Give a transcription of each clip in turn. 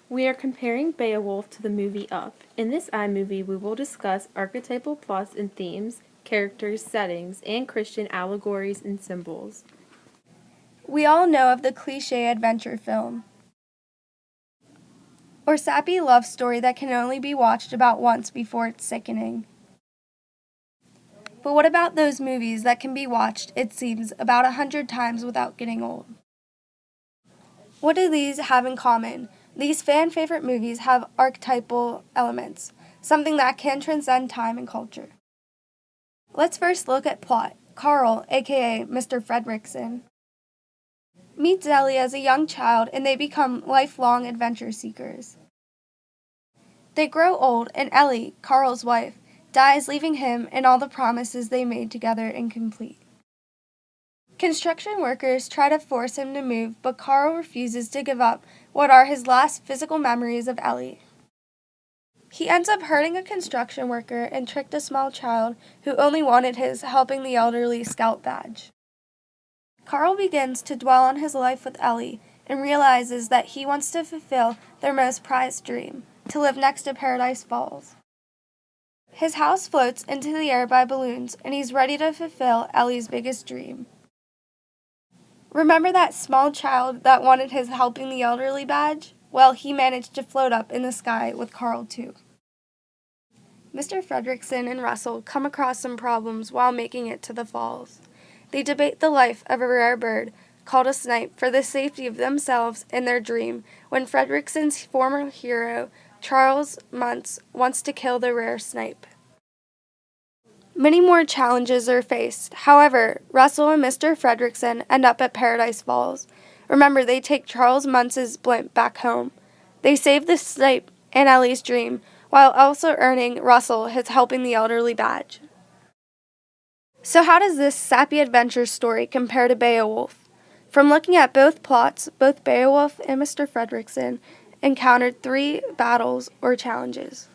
We are comparing Beowulf to the movie Up. In this iMovie, we will discuss archetypal plots and themes, characters, settings, and Christian allegories and symbols. We all know of the cliché adventure film, or sappy love story that can only be watched about once before it's sickening. But what about those movies that can be watched, it seems, about 100 times without getting old? What do these have in common? These fan-favorite movies have archetypal elements, something that can transcend time and culture. Let's first look at plot. Carl, aka Mr. Fredrickson, meets Ellie as a young child and they become lifelong adventure seekers. They grow old and Ellie, Carl's wife, dies, leaving him and all the promises they made together incomplete. Construction workers try to force him to move, but Carl refuses to give up what are his last physical memories of Ellie. He ends up hurting a construction worker and tricked a small child who only wanted his helping the elderly scout badge. Carl begins to dwell on his life with Ellie and realizes that he wants to fulfill their most prized dream, to live next to Paradise Falls. His house floats into the air by balloons and he's ready to fulfill Ellie's biggest dream. Remember that small child that wanted his helping the elderly badge? Well, he managed to float up in the sky with Carl too. Mr. Fredrickson and Russell come across some problems while making it to the falls. They debate the life of a rare bird called a snipe for the safety of themselves and their dream when Fredrickson's former hero, Charles Muntz, wants to kill the rare snipe. Many more challenges are faced. However, Russell and Mr. Fredrickson end up at Paradise Falls. Remember, they take Charles Muntz's blimp back home. They save the snipe and Ellie's dream, while also earning Russell his helping the elderly badge. So how does this sappy adventure story compare to Beowulf? From looking at both plots, both Beowulf and Mr. Fredrickson encountered 3 battles or challenges.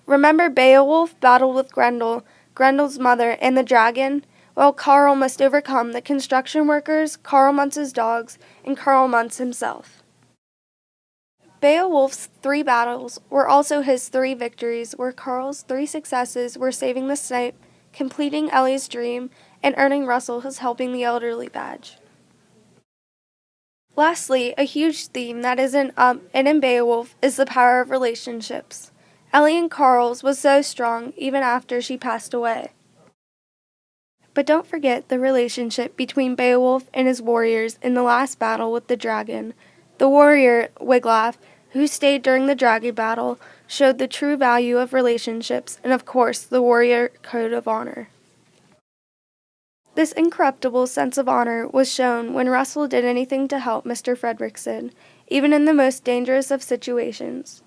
Remember, Beowulf battled with Grendel, Grendel's mother, and the dragon, while Carl must overcome the construction workers, Carl Muntz's dogs, and Carl Muntz himself. Beowulf's 3 battles were also his 3 victories, where Carl's 3 successes were saving the snipe, completing Ellie's dream, and earning Russell his helping the elderly badge. Lastly, a huge theme that is in Up and in Beowulf is the power of relationships. Ellie and Carl's was so strong even after she passed away. But don't forget the relationship between Beowulf and his warriors in the last battle with the dragon. The warrior, Wiglaf, who stayed during the dragon battle, showed the true value of relationships and, of course, the warrior code of honor. This incorruptible sense of honor was shown when Russell did anything to help Mr. Fredrickson, even in the most dangerous of situations.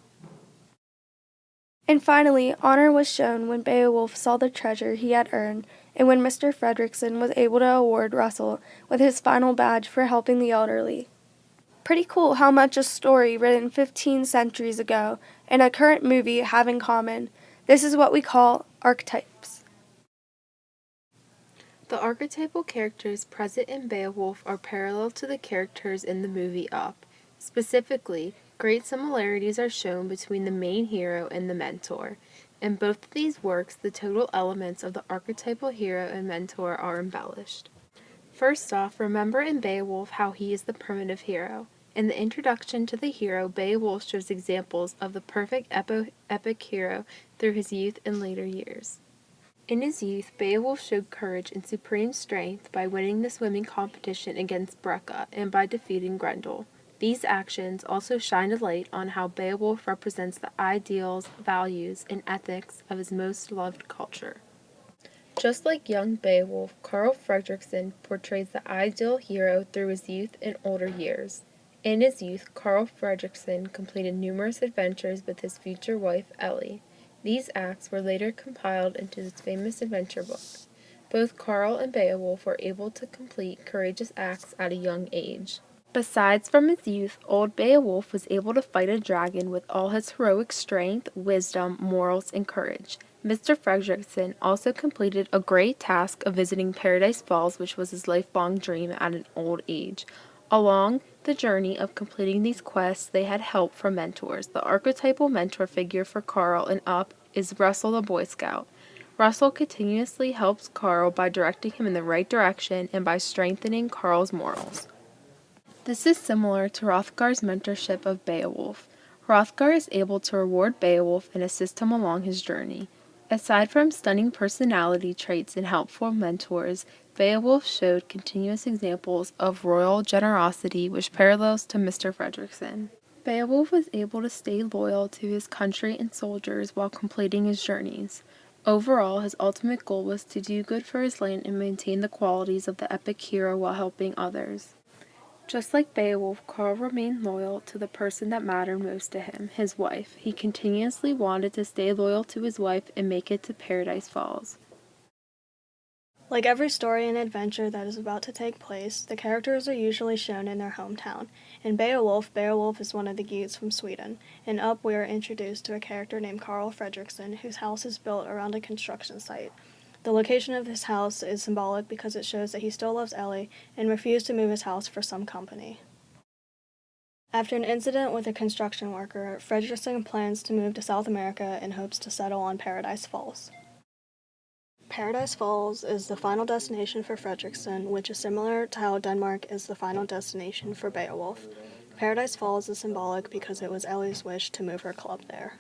And finally, honor was shown when Beowulf saw the treasure he had earned and when Mr. Fredrickson was able to award Russell with his final badge for helping the elderly. Pretty cool how much a story written 15 centuries ago and a current movie have in common. This is what we call archetypes. The archetypal characters present in Beowulf are parallel to the characters in the movie Up. Specifically, great similarities are shown between the main hero and the mentor. In both of these works, the total elements of the archetypal hero and mentor are embellished. First off, remember in Beowulf how he is the primitive hero. In the introduction to the hero, Beowulf shows examples of the perfect epic hero through his youth and later years. In his youth, Beowulf showed courage and supreme strength by winning the swimming competition against Breca and by defeating Grendel. These actions also shine a light on how Beowulf represents the ideals, values, and ethics of his most loved culture. Just like young Beowulf, Carl Fredrickson portrays the ideal hero through his youth and older years. In his youth, Carl Fredrickson completed numerous adventures with his future wife, Ellie. These acts were later compiled into his famous adventure book. Both Carl and Beowulf were able to complete courageous acts at a young age. Besides from his youth, old Beowulf was able to fight a dragon with all his heroic strength, wisdom, morals, and courage. Mr. Fredrickson also completed a great task of visiting Paradise Falls, which was his lifelong dream at an old age. Along the journey of completing these quests, they had help from mentors. The archetypal mentor figure for Carl in Up is Russell the Boy Scout. Russell continuously helps Carl by directing him in the right direction and by strengthening Carl's morals. This is similar to Hrothgar's mentorship of Beowulf. Hrothgar is able to reward Beowulf and assist him along his journey. Aside from stunning personality traits and helpful mentors, Beowulf showed continuous examples of royal generosity which parallels to Mr. Fredricksen. Beowulf was able to stay loyal to his country and soldiers while completing his journeys. Overall, his ultimate goal was to do good for his land and maintain the qualities of the epic hero while helping others. Just like Beowulf, Carl remained loyal to the person that mattered most to him, his wife. He continuously wanted to stay loyal to his wife and make it to Paradise Falls. Like every story and adventure that is about to take place, the characters are usually shown in their hometown. In Beowulf, Beowulf is one of the Geats from Sweden. In Up, we are introduced to a character named Carl Fredricksen, whose house is built around a construction site. The location of his house is symbolic because it shows that he still loves Ellie and refused to move his house for some company. After an incident with a construction worker, Fredricksen plans to move to South America in hopes to settle on Paradise Falls. Paradise Falls is the final destination for Fredricksen, which is similar to how Denmark is the final destination for Beowulf. Paradise Falls is symbolic because it was Ellie's wish to move her club there.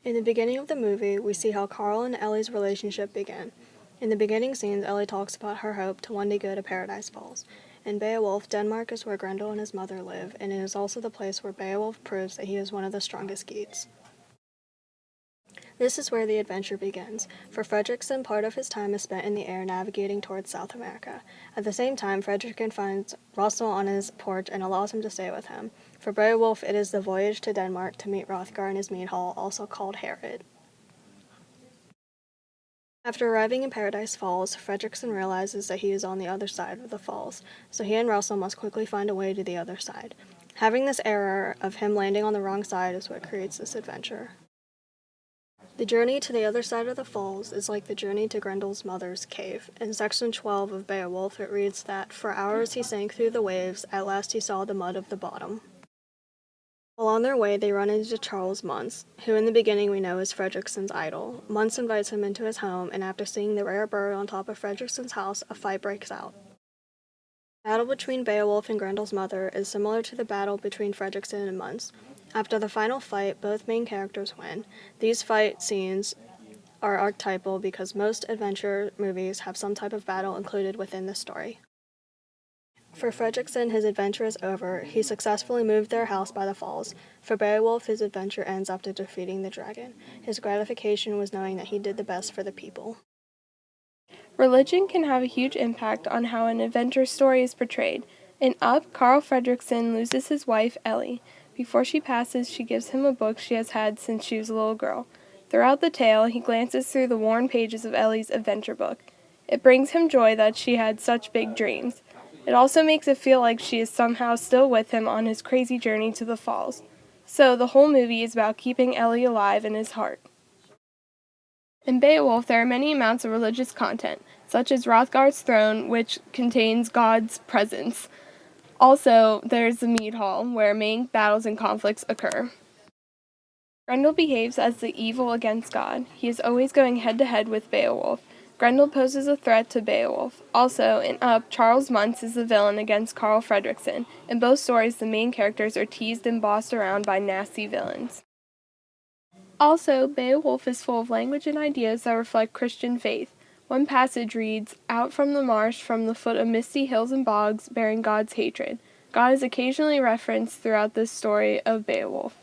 In the beginning of the movie, we see how Carl and Ellie's relationship began. In the beginning scenes, Ellie talks about her hope to one day go to Paradise Falls. In Beowulf, Denmark is where Grendel and his mother live, and it is also the place where Beowulf proves that he is one of the strongest Geats. This is where the adventure begins. For Fredricksen, part of his time is spent in the air navigating towards South America. At the same time, Fredricksen finds Russell on his porch and allows him to stay with him. For Beowulf, it is the voyage to Denmark to meet Hrothgar in his mead hall, also called Herod. After arriving in Paradise Falls, Fredricksen realizes that he is on the other side of the falls, so he and Russell must quickly find a way to the other side. Having this error of him landing on the wrong side is what creates this adventure. The journey to the other side of the falls is like the journey to Grendel's mother's cave. In section 12 of Beowulf, it reads that, "For hours he sank through the waves, at last he saw the mud of the bottom." While on their way, they run into Charles Muntz, who in the beginning we know is Fredricksen's idol. Muntz invites him into his home, and after seeing the rare bird on top of Fredricksen's house, a fight breaks out. The battle between Beowulf and Grendel's mother is similar to the battle between Fredricksen and Muntz. After the final fight, both main characters win. These fight scenes are archetypal because most adventure movies have some type of battle included within the story. For Fredricksen, his adventure is over. He successfully moved their house by the falls. For Beowulf, his adventure ends after defeating the dragon. His gratification was knowing that he did the best for the people. Religion can have a huge impact on how an adventure story is portrayed. In Up, Carl Fredricksen loses his wife, Ellie. Before she passes, she gives him a book she has had since she was a little girl. Throughout the tale, he glances through the worn pages of Ellie's adventure book. It brings him joy that she had such big dreams. It also makes it feel like she is somehow still with him on his crazy journey to the falls. So the whole movie is about keeping Ellie alive in his heart. In Beowulf, there are many amounts of religious content, such as Hrothgar's throne, which contains God's presence. Also, there's the mead hall, where main battles and conflicts occur. Grendel behaves as the evil against God. He is always going head-to-head with Beowulf. Grendel poses a threat to Beowulf. Also, in Up, Charles Muntz is the villain against Carl Fredricksen. In both stories, the main characters are teased and bossed around by nasty villains. Also, Beowulf is full of language and ideas that reflect Christian faith. One passage reads, "Out from the marsh, from the foot of misty hills and bogs, bearing God's hatred." God is occasionally referenced throughout this story of Beowulf.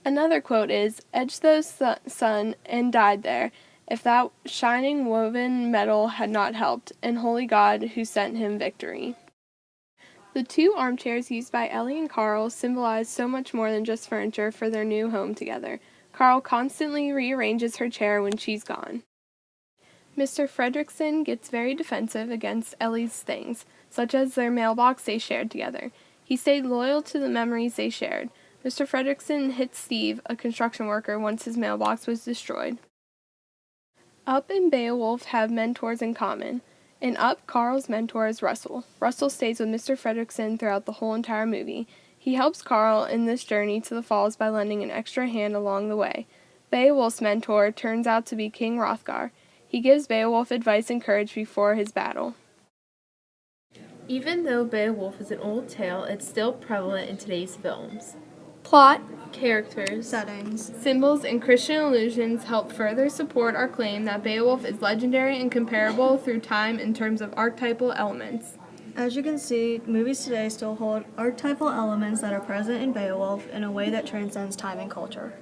Another quote is, "Edged those sun and died there, if that shining woven metal had not helped, and holy God who sent him victory." The two armchairs used by Ellie and Carl symbolize so much more than just furniture for their new home together. Carl constantly rearranges her chair when she's gone. Mr. Fredricksen gets very defensive against Ellie's things, such as their mailbox they shared together. He stayed loyal to the memories they shared. Mr. Fredricksen hit Steve, a construction worker, once his mailbox was destroyed. Up and Beowulf have mentors in common. In Up, Carl's mentor is Russell. Russell stays with Mr. Fredricksen throughout the whole entire movie. He helps Carl in this journey to the falls by lending an extra hand along the way. Beowulf's mentor turns out to be King Hrothgar. He gives Beowulf advice and courage before his battle. Even though Beowulf is an old tale, it's still prevalent in today's films. Plot, Characters, Settings. Symbols and Christian allusions help further support our claim that Beowulf is legendary and comparable through time in terms of archetypal elements. As you can see, movies today still hold archetypal elements that are present in Beowulf in a way that transcends time and culture.